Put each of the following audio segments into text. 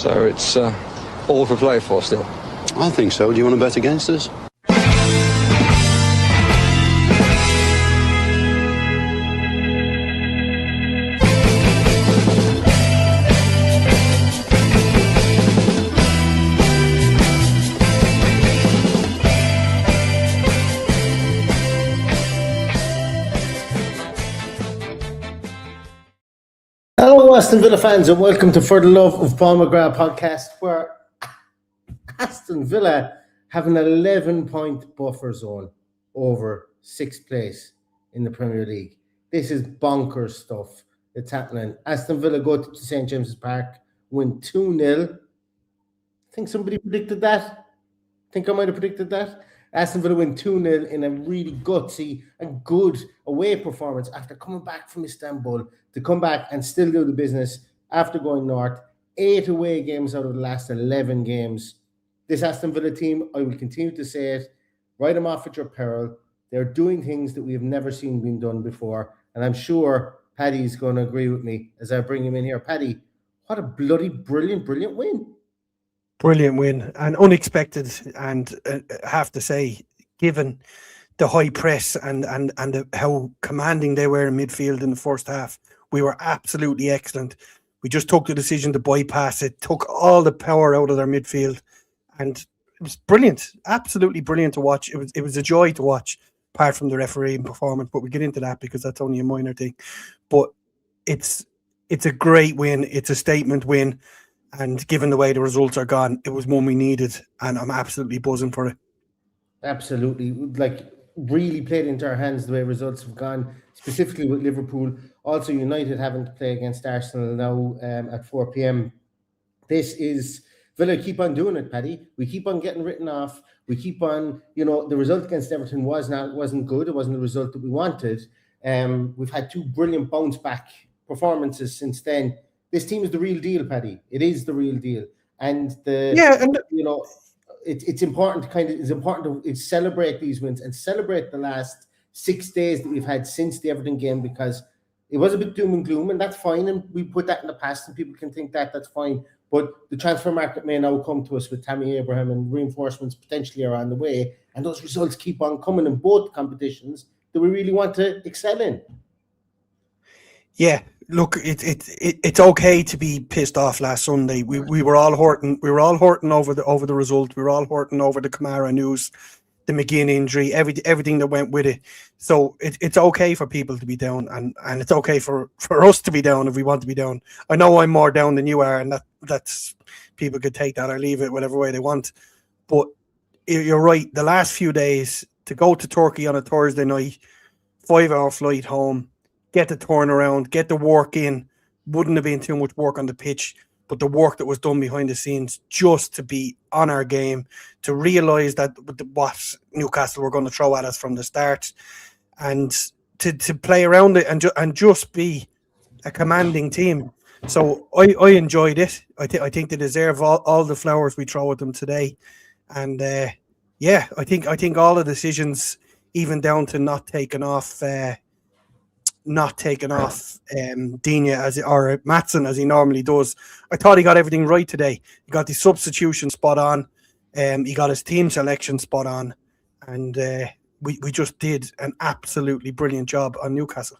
So it's all to play for still. I think so. Do you want to bet against us? Hello, Aston Villa fans, and welcome to For the Love of Paul McGrath podcast, where Aston Villa have an 11-point buffer zone over sixth place in the Premier League. This is bonkers stuff that's happening. Aston Villa go to St. James's Park, win 2-0. I think somebody predicted that. I think I might have predicted that. Aston Villa win 2-0 in a really gutsy and good away performance after coming back from Istanbul to come back and still do the business after going north. 8 away games out of the last 11 games. This Aston Villa team, I will continue to say it, write them off at your peril. They're doing things that we have never seen being done before. And I'm sure Paddy's going to agree with me as I bring him in here. Paddy, what a bloody brilliant win. Brilliant win and unexpected, and I have to say, given the high press and how commanding they were in midfield in the first half, we were absolutely excellent. We just took the decision to bypass it, took all the power out of their midfield, and it was brilliant, absolutely brilliant to watch. It was a joy to watch, apart from the refereeing performance, but we get into that because that's only a minor thing. But it's a great win, it's a statement win. And given the way the results are gone, it was one we needed, and I'm absolutely buzzing for it. Absolutely. Like, really played into our hands the way results have gone, specifically with Liverpool. Also, United having to play against Arsenal now at 4 p.m. This is, Villa keep on doing it, Paddy. We keep on getting written off. We keep on, the result against Everton wasn't good. It wasn't the result that we wanted. We've had 2 brilliant bounce back performances since then. This team is the real deal, Paddy. It is the real deal, and it's important to celebrate these wins and celebrate the last 6 days that we've had since the Everton game, because it was a bit doom and gloom, and that's fine. And we put that in the past, and people can think that's fine. But the transfer market may now come to us with Tammy Abraham, and reinforcements potentially are on the way, and those results keep on coming in both competitions that we really want to excel in. Yeah. Look, it's okay to be pissed off last Sunday. We were all hurting. We were all hurting over the result. We were all hurting over the Kamara news, the McGinn injury, everything that went with it. So it's okay for people to be down, and it's okay for us to be down if we want to be down. I know I'm more down than you are, and that's people could take that or leave it whatever way they want. But you're right. The last few days to go to Turkey on a Thursday night, 5-hour flight home, get the turnaround, get the work in. Wouldn't have been too much work on the pitch, but the work that was done behind the scenes just to be on our game, to realise that what Newcastle were going to throw at us from the start, and to play around it and just be a commanding team. So I enjoyed it. I think they deserve all the flowers we throw at them today. And I think all the decisions, even down to not taking off Digne or Maatsen as he normally does. I thought he got everything right today. He got the substitution spot on. He got his team selection spot on. And we just did an absolutely brilliant job on Newcastle.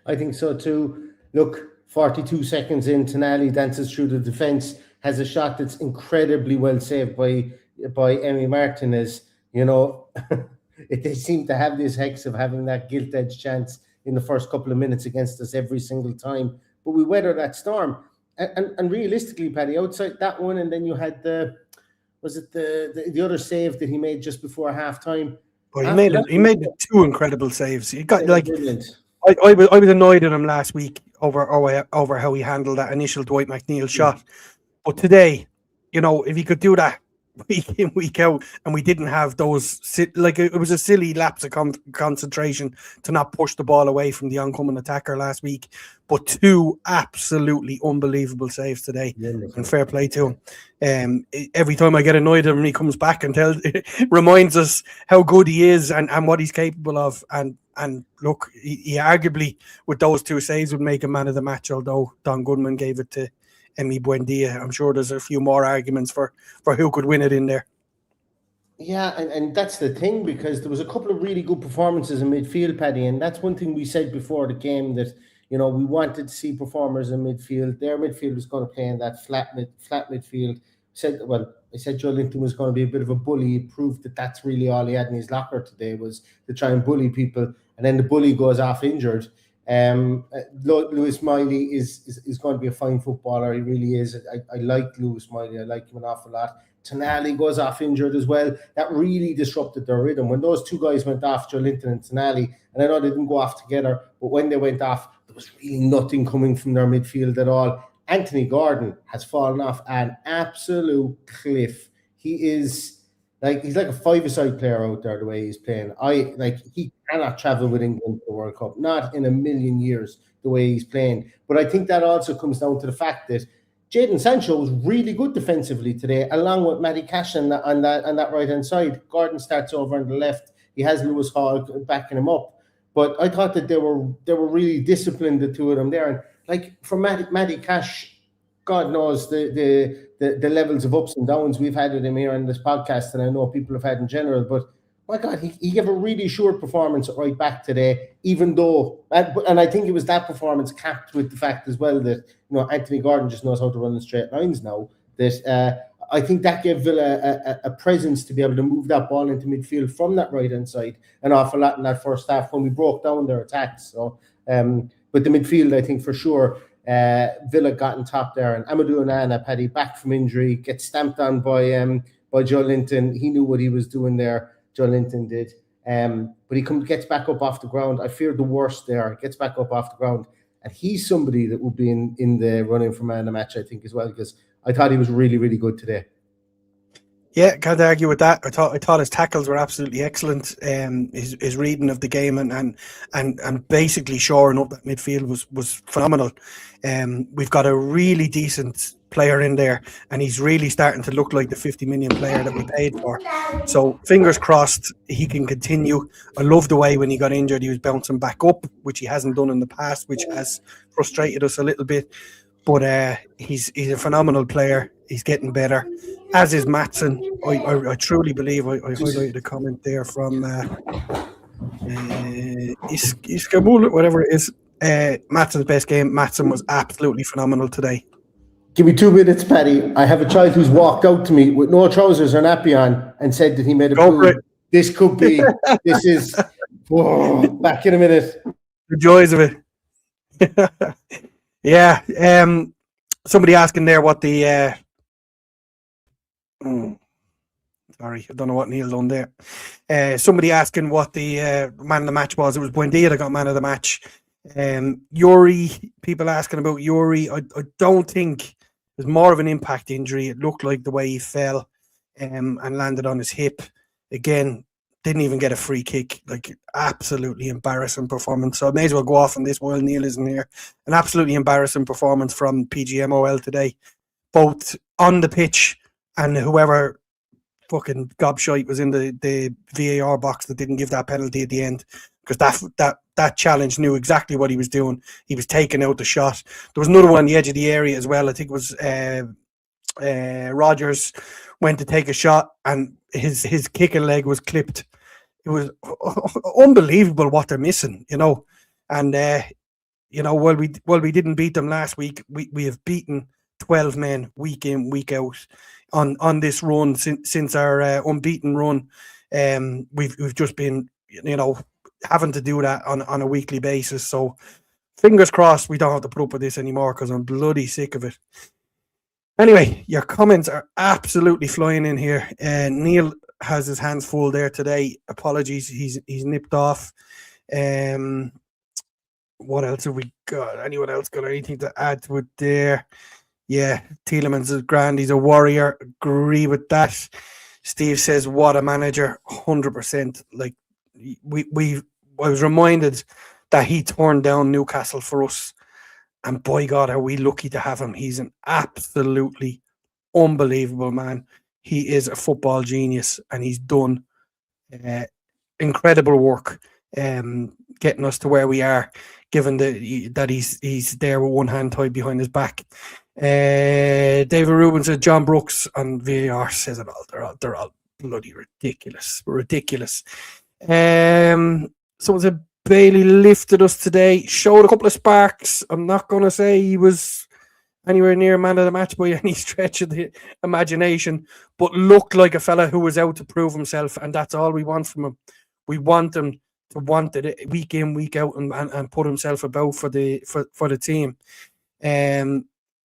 I think so too. Look, 42 seconds in, Tonali dances through the defence, has a shot that's incredibly well saved by Emi Martinez. They seem to have this hex of having that gilt-edged chance in the first couple of minutes against us every single time. But we weather that storm. And realistically, Paddy, outside that one, and then you had the other save that he made just before half-time? Well, he made 2 incredible saves. He got brilliant. I was annoyed at him last week over how he handled that initial Dwight McNeil shot. But today, if he could do that week in, week out, and we didn't have those, it was a silly lapse of concentration to not push the ball away from the oncoming attacker last week. But 2 absolutely unbelievable saves today, and fair play to him. Every time I get annoyed at him, he comes back and reminds us how good he is and what he's capable of. And look, he arguably with those 2 saves would make a man of the match, although Don Goodman gave it to Emi Buendia. I'm sure there's a few more arguments for who could win it in there. Yeah, and that's the thing, because there was a couple of really good performances in midfield, Paddy, and that's one thing we said before the game, that we wanted to see performers in midfield. Their midfield was going to play in that flat midfield. I said Joe Linton was going to be a bit of a bully. He proved that that's really all he had in his locker today, was to try and bully people, and then the bully goes off injured. Lewis Miley is going to be a fine footballer. He really is. I like Lewis Miley. I like him an awful lot. Tonali goes off injured as well. That really disrupted their rhythm. When those two guys went off, Joe Linton and Tonali, and I know they didn't go off together, but when they went off, there was really nothing coming from their midfield at all. Anthony Gordon has fallen off an absolute cliff. He's like a five-a-side player out there, the way he's playing. He cannot travel with England to the World Cup, not in a million years, the way he's playing. But I think that also comes down to the fact that Jadon Sancho was really good defensively today, along with Matty Cash on that right-hand side. Gordon starts over on the left. He has Lewis Hall backing him up. But I thought that they were really disciplined, the two of them there. And like for Matty Cash, God knows the levels of ups and downs we've had with him here on this podcast, and I know people have had in general. But my God, he gave a really short performance at right back today, even though, and I think it was that performance capped with the fact as well that Anthony Gordon just knows how to run in straight lines now. That I think that gave Villa a presence to be able to move that ball into midfield from that right hand side an awful lot in that first half when we broke down their attacks. So, but the midfield, I think for sure, Villa got in top there, and Amadou Onana, Paddy, back from injury, gets stamped on by Joe Linton. He knew what he was doing there. Joe Linton did. But he gets back up off the ground. I feared the worst there. Gets back up off the ground. And he's somebody that will be in the running for man of the match, I think, as well, because I thought he was really, really good today. Yeah, can't argue with that. I thought his tackles were absolutely excellent. His reading of the game and basically shoring up that midfield was phenomenal. We've got a really decent player in there, and he's really starting to look like the 50 million player that we paid for. So fingers crossed he can continue. I love the way when he got injured he was bouncing back up, which he hasn't done in the past, which has frustrated us a little bit. But he's a phenomenal player. He's getting better, as is Maatsen. I truly believe. I highlighted a comment there from Iskabul, whatever it is. Maatsen's best game. Maatsen was absolutely phenomenal today. Give me 2 minutes, Paddy. I have a child who's walked out to me with no trousers or nappy on and said that he made a poo. This could be. This is. Whoa, back in a minute. The joys of it. Yeah. Somebody asking there what the. Sorry, I don't know what Neil done there. Somebody asking what the man of the match was. It was Buendia that got man of the match. Yuri, people asking about Yuri. I don't think it was more of an impact injury. It looked like the way he fell and landed on his hip. Again, didn't even get a free kick. Like, absolutely embarrassing performance. So I may as well go off on this while Neil isn't here. An absolutely embarrassing performance from PGMOL today, both on the pitch and whoever fucking gobshite was in the VAR box that didn't give that penalty at the end, because that challenge knew exactly what he was doing. He was taking out the shot. There was another one on the edge of the area as well. I think it was Rodgers went to take a shot and his kicking leg was clipped. It was unbelievable what they're missing, And while we didn't beat them last week, we have beaten 12 men week in, week out on this run since our unbeaten run. We've just been having to do that on a weekly basis. So fingers crossed we don't have to put up with this anymore, because I'm bloody sick of it. Anyway, your comments are absolutely flying in here. Neil has his hands full there today. Apologies, he's nipped off. What else have we got? Anyone else got anything to add to it there? Yeah, Tielemans is grand. He's a warrior. Agree with that. Steve says, what a manager. 100%. Like, I was reminded that he turned down Newcastle for us. And boy, God, are we lucky to have him. He's an absolutely unbelievable man. He is a football genius, and he's done incredible work getting us to where we are, given that he's there with one hand tied behind his back. David Rubin said John Brooks on VAR says it all. They're all bloody ridiculous. Someone said Bailey lifted us today, showed a couple of sparks. I'm not going to say he was anywhere near man of the match by any stretch of the imagination, but looked like a fella who was out to prove himself, and that's all we want from him. We want him to want it week in, week out, and put himself about for the team.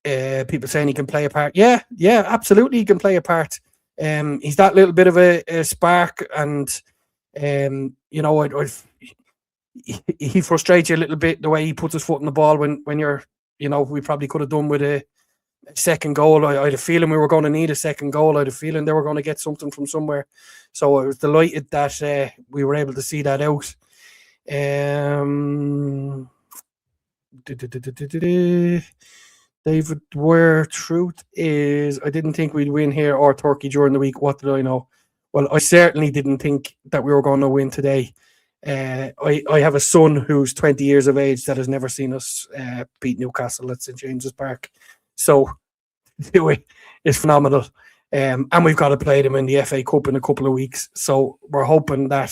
People saying he can play a part. Yeah, absolutely, he can play a part. He's that little bit of a spark, and he frustrates you a little bit the way he puts his foot on the ball when you're, we probably could have done with a second goal. I had a feeling we were going to need a second goal. I had a feeling they were going to get something from somewhere. So I was delighted that we were able to see that out. David, where truth is, I didn't think we'd win here or Turkey during the week. What did I know? Well, I certainly didn't think that we were going to win today. I have a son who's 20 years of age that has never seen us beat Newcastle at St James's Park. So it's phenomenal. And we've got to play them in the FA Cup in a couple of weeks. So we're hoping that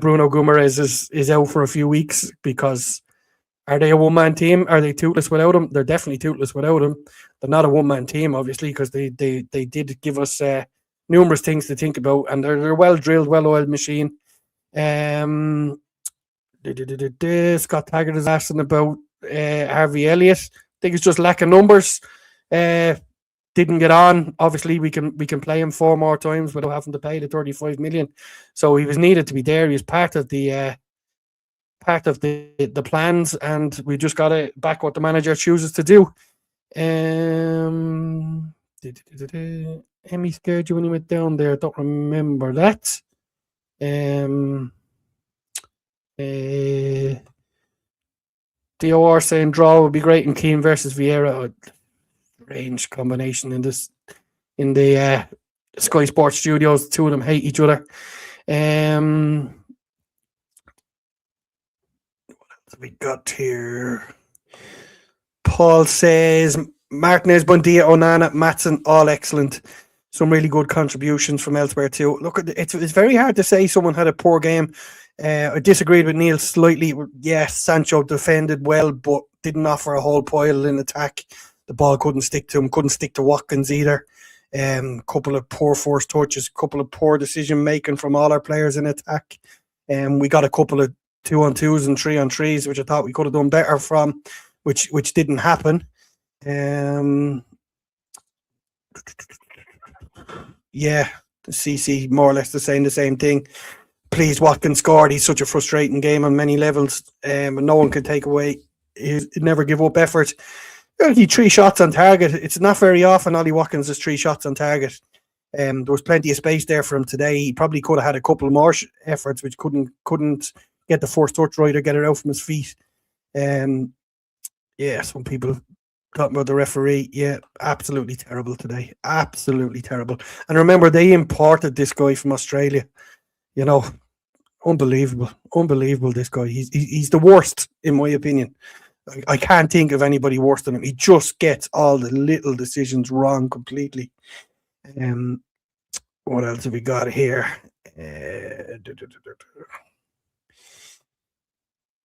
Bruno Guimaraes is out for a few weeks, because are they a one-man team? Are they toothless without him? They're definitely toothless without him. They're not a one-man team, obviously, because they did give us numerous things to think about, and they're a well-drilled, well-oiled machine. Scott Taggart is asking about Harvey Elliott. I think it's just lack of numbers. Didn't get on. Obviously, we can play him 4 more times without having to pay the 35 million. So he was needed to be there. He was part of the plans, and we just got to back what the manager chooses to do. Emmy scared you when you went down there. I don't remember that. DOR saying draw would be great in Keane versus Vieira. Strange combination in the Sky Sports studios. The two of them hate each other. What else have we got here? Paul says Martinez, Bundia, Onana, Maatsen, all excellent. Some really good contributions from elsewhere too. Look, it's very hard to say someone had a poor game. I disagreed with Neil slightly. Yes, Sancho defended well, but didn't offer a whole pile in attack. The ball couldn't stick to him, couldn't stick to Watkins either. Couple of poor forced touches, couple of poor decision making from all our players in attack. We got a couple of 2-on-2s and 3-on-3s, which I thought we could have done better from, which didn't happen. Yeah, the CC more or less saying the same thing. Please, Watkins scored. He's such a frustrating game on many levels, and no one can take away his never give up effort. He 3 shots on target. It's not very often Ollie Watkins has 3 shots on target. There was plenty of space there for him today. He probably could have had a couple more efforts, which couldn't get the first touch right or get it out from his feet. Some people talking about the referee. Yeah, absolutely terrible today. Absolutely terrible. And remember, they imported this guy from Australia. Unbelievable. This guy. He's the worst, in my opinion. I can't think of anybody worse than him. He just gets all the little decisions wrong completely. What else have we got here?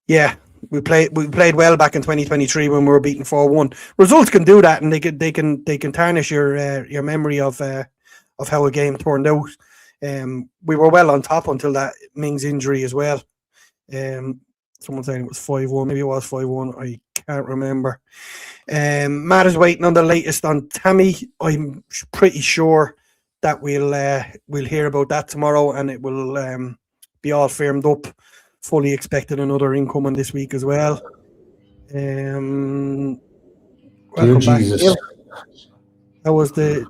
Yeah, we played well back in 2023 when we were beaten 4-1. Results can do that, and they can tarnish your memory of how a game turned out. We were well on top until that Mings injury as well. Someone saying it was 5-1. Maybe it was 5-1. I can't remember. Matt is waiting on the latest on Tammy. I'm pretty sure that we'll hear about that tomorrow, and it will be all firmed up. Fully expected another incoming this week as well. Welcome Jesus. back. That was the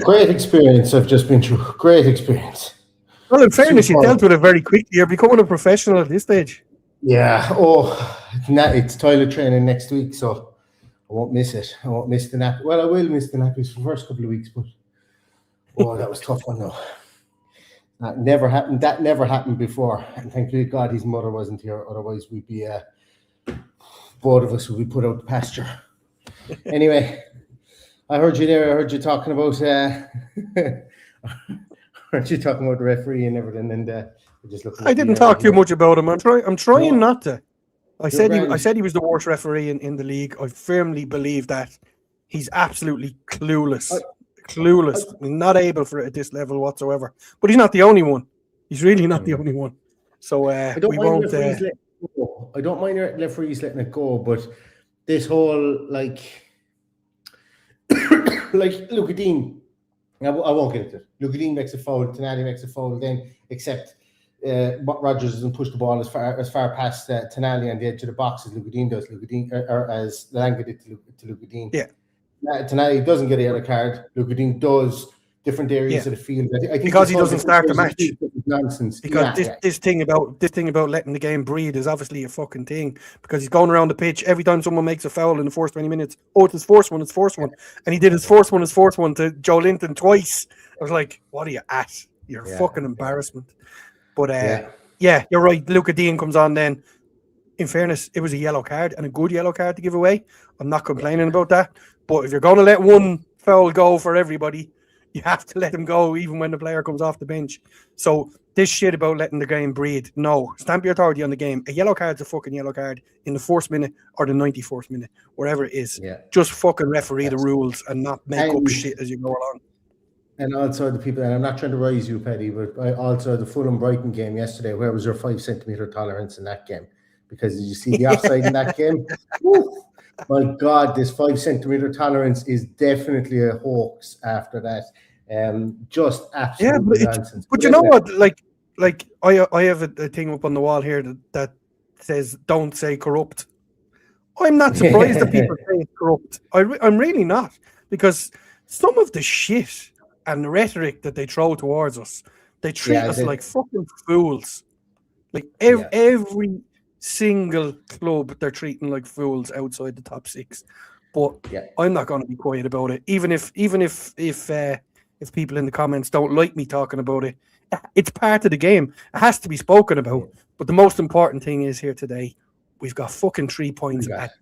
great experience I've just been through. Great experience. Well, in fairness, you dealt with it very quickly. You're becoming a professional at this stage. Yeah. It's toilet training next week, so I won't miss it. I won't miss the nap. Well, I will miss the nappies for the first couple of weeks, but that was a tough one though. That never happened. That never happened before. And thank God his mother wasn't here. Otherwise, we'd be both of us will be put out the pasture. Anyway, I heard you there. I heard you talking about heard you talking about the referee and everything, and just looking. I didn't talk too much about him. I'm trying not to. I said he was the worst referee in the league. I firmly believe that. He's absolutely clueless. Not able for it at this level whatsoever. But he's not the only one. He's really not the only one. So we won't. I don't mind referees letting it go, but this whole like Luca Dean, I won't get into it. Luca Dean makes a foul, Tonali makes a foul, then except Rodgers doesn't push the ball as far past Tonali on the edge of the box as Luca Dean does. Or as Langa did to Luca Dean. Yeah. Tonali doesn't get a yellow card. Luca Dean does different areas of the field. I think because he doesn't start the match. Nonsense. Because this thing about letting the game breathe is obviously a fucking thing. Because he's going around the pitch every time someone makes a foul in the first 20 minutes. Oh, it's his first one. And he did his first one to Joe Linton twice. I was like, what are you at? You're a fucking embarrassment. But you're right. Luca Dean comes on then. In fairness, it was a yellow card and a good yellow card to give away. I'm not complaining about that. But if you're going to let one foul go for everybody, you have to let him go even when the player comes off the bench. So this shit about letting the game breathe, no. Stamp your authority on the game. A yellow card's a fucking yellow card in the first minute or the 94th minute, wherever it is. Yeah. Just fucking referee the rules and not make up shit as you go along. And also the people, and I'm not trying to rise you, Paddy, but also the Fulham Brighton game yesterday, where was your 5 centimetre tolerance in that game? Because did you see the offside in that game? Woo! My God, this 5 centimetre tolerance is definitely a hoax after that. Just absolutely nonsense. But you know what? Like I have a thing up on the wall here that says, don't say corrupt. I'm not surprised that people say it's corrupt. I'm really not. Because some of the shit and the rhetoric that they throw towards us, they treat us like fucking fools. Like every single club they're treating like fools outside the top 6, but I'm not going to be quiet about it. Even if people in the comments don't like me talking about it, it's part of the game. It has to be spoken about. But the most important thing is here today, we've got fucking 3 points at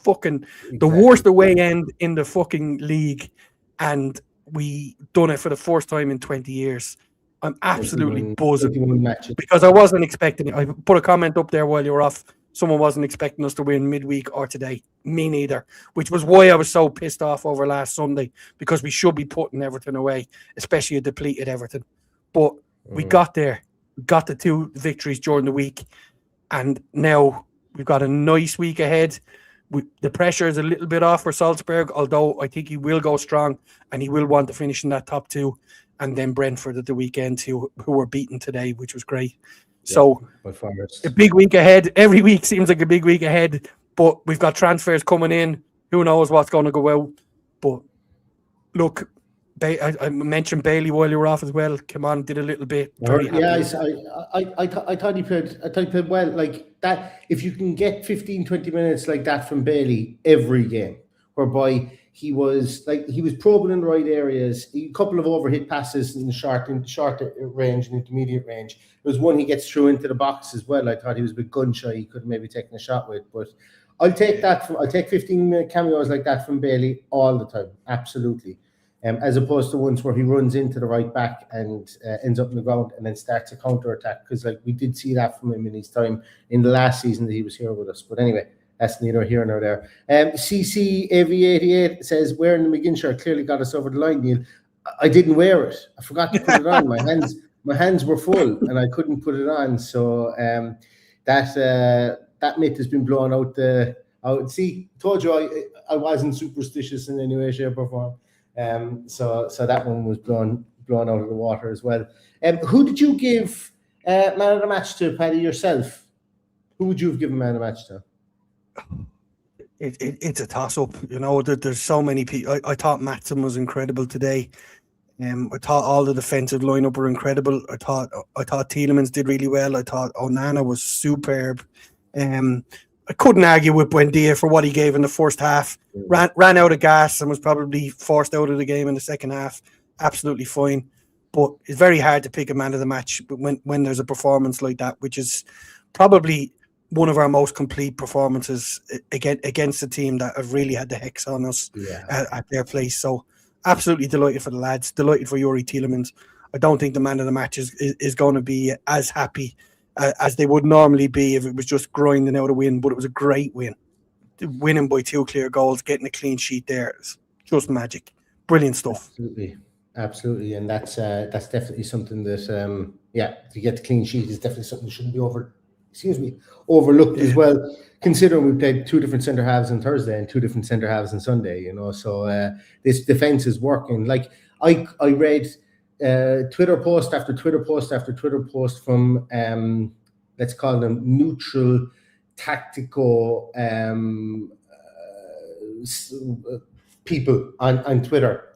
fucking the worst away end in the fucking league, and we done it for the first time in 20 years. I'm absolutely buzzing because I wasn't expecting it. I put a comment up there while you were off. Someone wasn't expecting us to win midweek or today. Me neither, which was why I was so pissed off over last Sunday, because we should be putting Everton away, especially a depleted Everton. But we got there. We got the 2 victories during the week, and now we've got a nice week ahead. The pressure is a little bit off for Salzburg, although I think he will go strong and he will want to finish in that top 2. And then Brentford at the weekend, who were beaten today, which was great. So a big week ahead. Every week seems like a big week ahead, but we've got transfers coming in. Who knows what's going to go out? But look, I mentioned Bailey while you were off as well. Come on, did a little bit. I thought he played well. Like that, if you can get 15, 20 minutes like that from Bailey every game, whereby he was probing in the right areas. A couple of overhit passes in the short range and intermediate range. There was one he gets through into the box as well. I thought he was a bit gun shy. He could have maybe taken a shot with, but I'll take that. I'll take 15-minute cameos like that from Bailey all the time. Absolutely. As opposed to ones where he runs into the right back and ends up on the ground and then starts a counter attack. Because like we did see that from him in his time in the last season that he was here with us. But anyway. That's neither here nor there. CCAV88 says, wearing the McGinn shirt clearly got us over the line, Neil. I didn't wear it. I forgot to put it on. My hands were full and I couldn't put it on. So that myth has been blown out. See, told you I wasn't superstitious in any way, shape, or form. So that one was blown out of the water as well. Who did you give man of the match to, Paddy, yourself? Who would you have given man of the match to? It's a toss-up, you know. There's so many people. I thought Maatsen was incredible today. I thought all the defensive lineup were incredible. I thought Tielemans did really well. I thought Onana was superb. I couldn't argue with Buendia for what he gave in the first half. Ran out of gas and was probably forced out of the game in the second half. Absolutely fine. But it's very hard to pick a man of the match when there's a performance like that, which is probably one of our most complete performances against a team that have really had the hex on us at their place. So absolutely delighted for the lads, delighted for Yuri Tielemans. I don't think the man of the match is going to be as happy as they would normally be if it was just grinding out a win, but it was a great win. Winning by 2 clear goals, getting a clean sheet there, it's just magic. Brilliant stuff. Absolutely. And that's definitely something that, to get the clean sheet is definitely something that shouldn't be overlooked as well, considering we played 2 different centre halves on Thursday and 2 different centre halves on Sunday, so this defence is working. Like I read Twitter post after Twitter post after Twitter post from let's call them neutral tactical people on Twitter,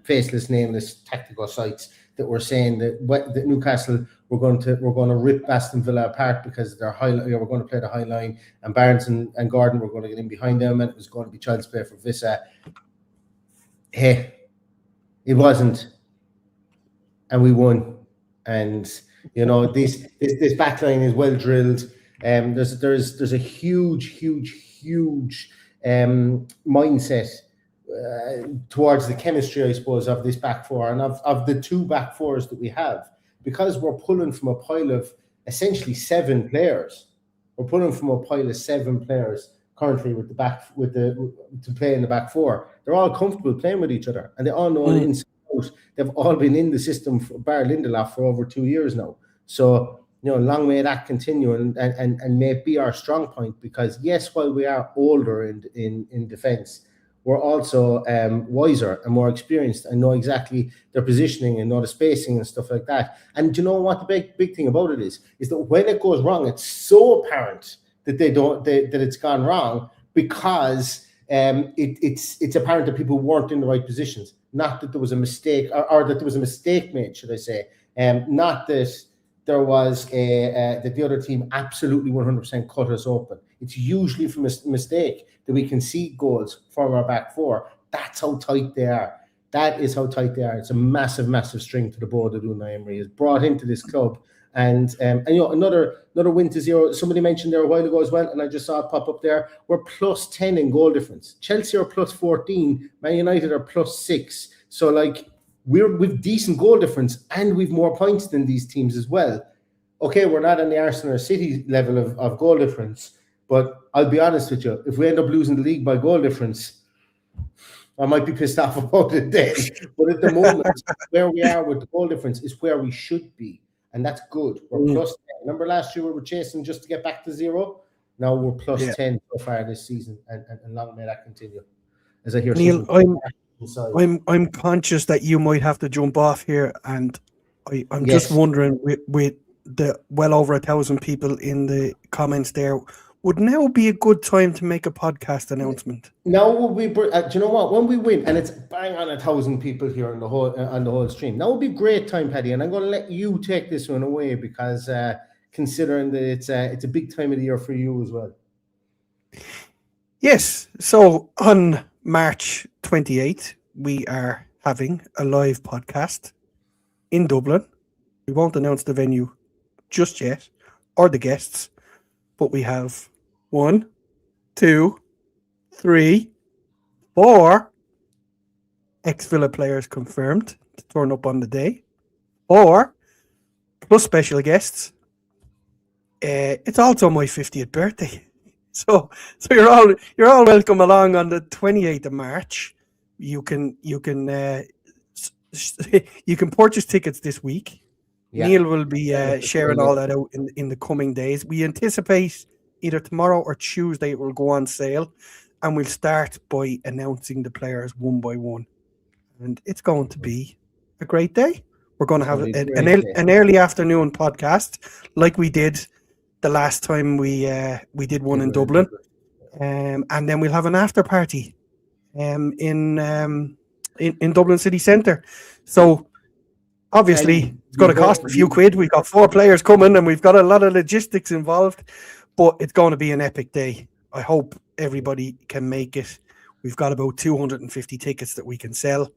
faceless, nameless tactical sites that were saying that Newcastle we're going to rip Aston Villa apart because they're we're going to play the high line, and Barnes and Gordon were going to get in behind them, and it was going to be child's play for Vissa. Hey, it wasn't, and we won. And this back line is well drilled. There's a huge mindset towards the chemistry, I suppose, of this back four and of the 2 back fours that we have, because we're pulling from a pile of essentially 7 players. We're pulling from a pile of 7 players currently to play in the back four. They're all comfortable playing with each other, and they all know it inside out. They've all been in the system for bar Lindelof for over 2 years now. So long may that continue and may it be our strong point, because yes, while we are older in defence, we're also wiser and more experienced and know exactly their positioning and know the spacing and stuff like that. And you know what the big thing about it is that when it goes wrong, it's so apparent that that it's gone wrong, because it's apparent that people weren't in the right positions. Not that there was a mistake, or that there was a mistake made, should I say? Not that there was that the other team absolutely 100% cut us open. It's usually from a mistake that we concede goals from our back four. That's how tight they are. That is how tight they are. It's a massive string to the bow that Unai Emery has brought into this club. And another win to 0. Somebody mentioned there a while ago as well, and I just saw it pop up there. We're plus 10 in goal difference. Chelsea are plus 14. Man United are plus 6. So we've decent goal difference, and we've more points than these teams as well. Okay, we're not on the Arsenal or City level of goal difference, but I'll be honest with you, if we end up losing the league by goal difference, I might be pissed off about it then. But at the moment, where we are with the goal difference is where we should be, and that's good. We're plus 10. Remember last year we were chasing just to get back to 0? Now we're plus 10 so far this season, and long may that continue. As I hear Neil, I'm conscious that you might have to jump off here, and I'm just wondering, with the well over 1,000 people in the comments there, would now be a good time to make a podcast announcement? Now would be. Do you know what? When we win, and it's bang on 1,000 people here on the whole stream, that would be a great time, Paddy. And I'm going to let you take this one away, because considering that it's a big time of the year for you as well. Yes. So on March 28th, we are having a live podcast in Dublin. We won't announce the venue just yet, or the guests, but we have 1, 2, 3, 4 ex-Villa players confirmed to turn up on the day, 4 plus special guests. It's also my 50th birthday, so you're all welcome along on the 28th of March. You can purchase tickets this week. Yeah. Neil will be sharing all that out in the coming days. We anticipate either tomorrow or Tuesday it will go on sale, and we'll start by announcing the players one by one. And it's going to be a great day. We're going to have an early afternoon podcast like we did the last time we did one in Dublin, and then we'll have an after party in Dublin city centre. So obviously it's going to cost a few quid. We've got 4 players coming, and we've got a lot of logistics involved, but it's going to be an epic day. I hope everybody can make it. We've got about 250 tickets that we can sell.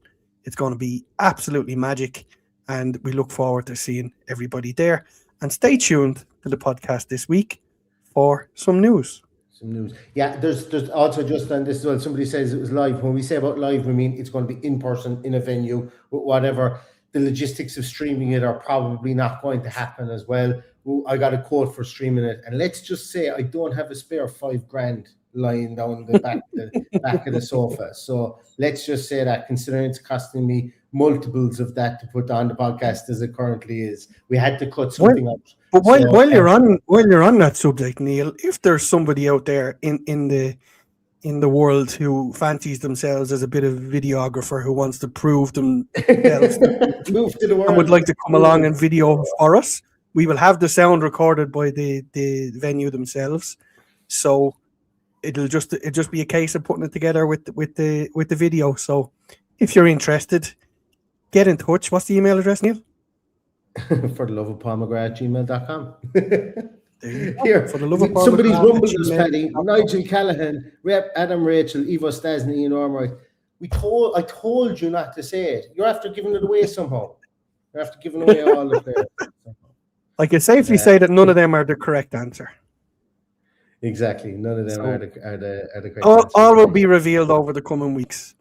It's going to be absolutely magic, and we look forward to seeing everybody there. And stay tuned to the podcast this week for some news. Some news. Yeah, there's also just on this as well. Somebody says it was live. When we say about live, we mean it's going to be in person in a venue, whatever. The logistics of streaming it are probably not going to happen as well. I got a quote for streaming it, and let's just say I don't have a spare $5,000 lying down the back of the sofa. So let's just say that, considering it's costing me multiples of that to put on the podcast as it currently is, we had to cut something out. But while you're on that subject, Neil, if there's somebody out there in the world who fancies themselves as a bit of a videographer who wants to prove themselves Move to the world and would like to come along and video for us, we will have the sound recorded by the venue themselves. So it'll just be a case of putting it together with the video. So if you're interested, get in touch. What's the email address, Neil? For the love of Paul McGrath, gmail.com. Here, for the love of Paul somebody's McGrath, rumbled us, Paddy. Nigel Callahan, Rep Adam Rachel, Evo Stasny, Ian Ormright. I told you not to say it. You're after giving it away somehow. You're after giving away all the players. I can safely say that none of them are the correct answer. Exactly, none of them are the correct answer. All will be revealed over the coming weeks.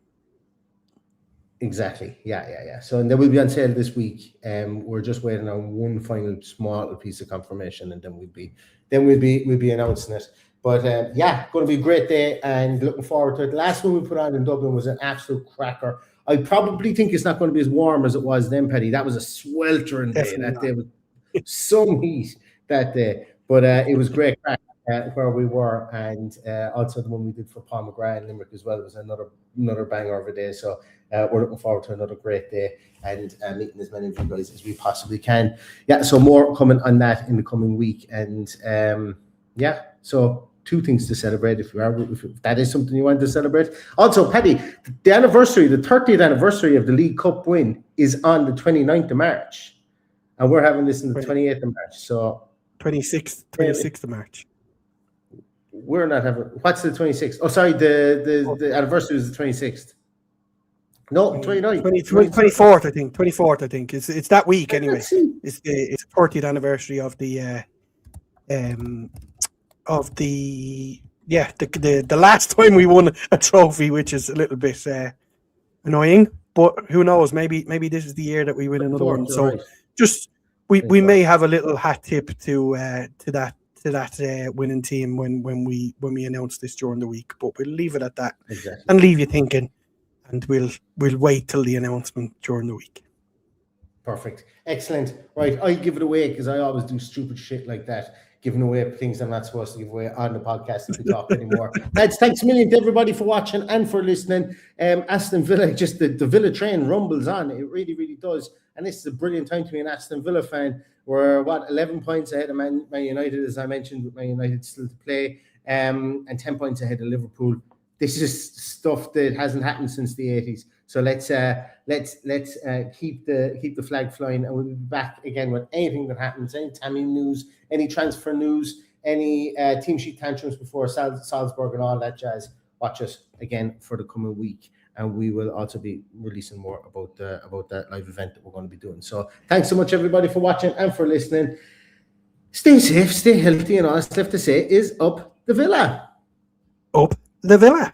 Exactly. Yeah. So, and they will be on sale this week. We're just waiting on one final small piece of confirmation, and then we'll be announcing it. But going to be a great day, and looking forward to it. The last one we put on in Dublin was an absolute cracker. I probably think it's not going to be as warm as it was then, Paddy. That was a sweltering day. That day was some heat that day, but it was great crack where we were, and also the one we did for Paul McGrath in Limerick as well was another banger of a day. So we're looking forward to another great day and meeting as many of you guys as we possibly can. Yeah, so more coming on that in the coming week, and so 2 things to celebrate if that is something you want to celebrate. Also, Paddy, the 30th anniversary of the League Cup win is on the 29th of March, and we're having this on the 28th of March. So 26th of March. We're not having. What's the 26th? Oh, sorry, the anniversary is the 26th. No, 29th. 24th, I think. 24th, I think. It's that week anyway. It's the 30th anniversary of the last time we won a trophy, which is a little bit annoying. But who knows? Maybe this is the year that we win another one. So right. Just we may have a little hat tip to that winning team when we announce this during the week. But we'll leave it at that and leave you thinking. And we'll wait till the announcement during the week. Perfect. Excellent. Right, I give it away because I always do stupid shit like that, giving away things I'm not supposed to give away on the podcast if we talk anymore. Lads, thanks a million to everybody for watching and for listening. Aston Villa, just the Villa train rumbles on. It really, really does. And this is a brilliant time to be an Aston Villa fan. We're 11 points ahead of Man United, as I mentioned, with Man United still to play, and 10 points ahead of Liverpool. This is stuff that hasn't happened since the 80s. So let's keep the flag flying, and we'll be back again with anything that happens, any Tammy news, any transfer news, any team sheet tantrums before Salzburg and all that jazz. Watch us again for the coming week, and we will also be releasing more about that live event that we're going to be doing. So thanks so much, everybody, for watching and for listening. Stay safe, stay healthy, and all that's left to say is up the Villa. Up the Villa.